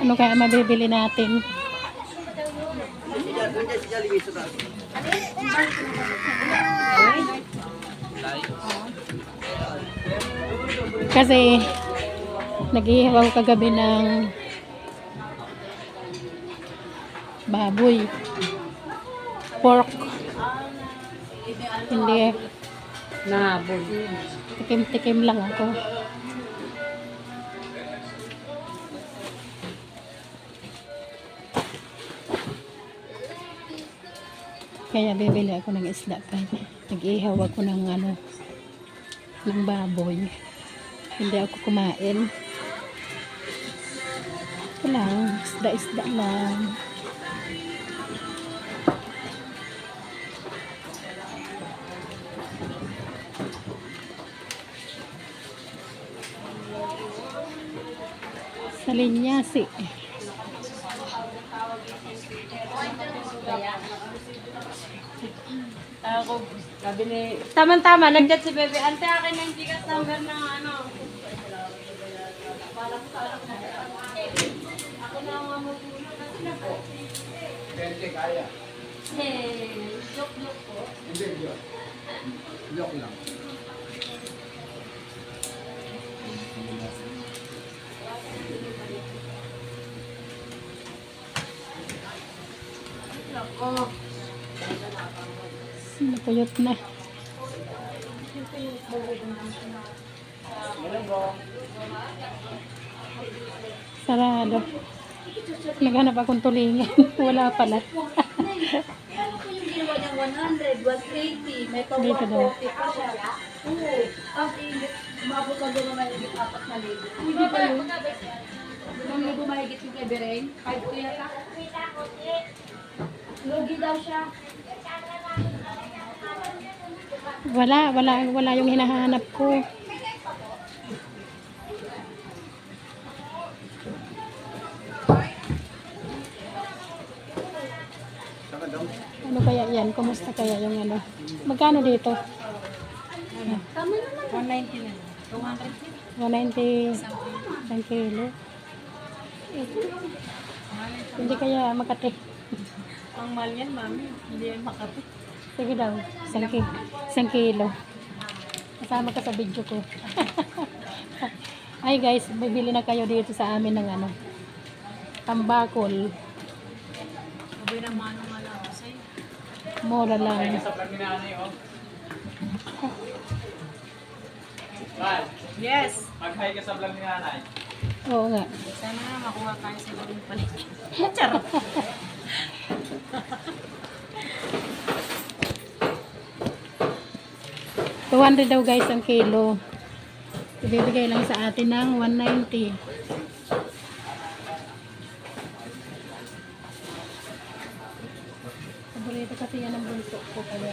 Ano kaya mabibili natin? Kasi nag-ihaw kagabi ng baboy, pork, hindi, Nabol. tikim-tikim lang ako. Kaya bibili ako ng isda kasi nag-ihaw ako ng ng baboy. Hindi ako kumain. Ito lang, isda-isda lang. Sa linyasi. Ako, sabi ni... Tama-tama, nag-chat si Bebe. Ante, akin ng gigas number ng ano. Ako na ang mamutulong. Kasi na po. Pwede kaya. Joke-joke po. Hindi, joke. Joke lang. Oh. Napuyot na. Sarado. Naghanap akong tulingan. Wala pala. Ano po yung ginawa niyang 100, 180, may pa Dito daw. 140 pa siya. Oo. Ang init, umabot ka doon naman yung 4,000. Hindi ba yun? Nung libo mahigit yung kay Bereng, 5 ko yata. Lugi daw siya. Wala yung hinahanap ko. Ano kaya yan? Kumusta kaya yung ano? Magkano dito? Tama naman. 190 na. 190 isang kilo. Hindi kaya Makati. Ang mahal yan, mami. Hindi yan Makati. Sige daw, isang kilo. Kasama ka sa video ko. Ay guys, bibili na kayo dito sa amin ng tambakol. Sabi na mano-mano ako sa'yo. Mura lang. Sa plan ni nanay, oh. Yes! Mag-hi ka sa vlog ni nanay. Oo nga. Sana nga makuha tayo sa ibang paligid. Charot! 200 daw guys ang kilo. Ibibigay lang sa atin ng 190. Paborito kasi yan ang bunso ko kaya.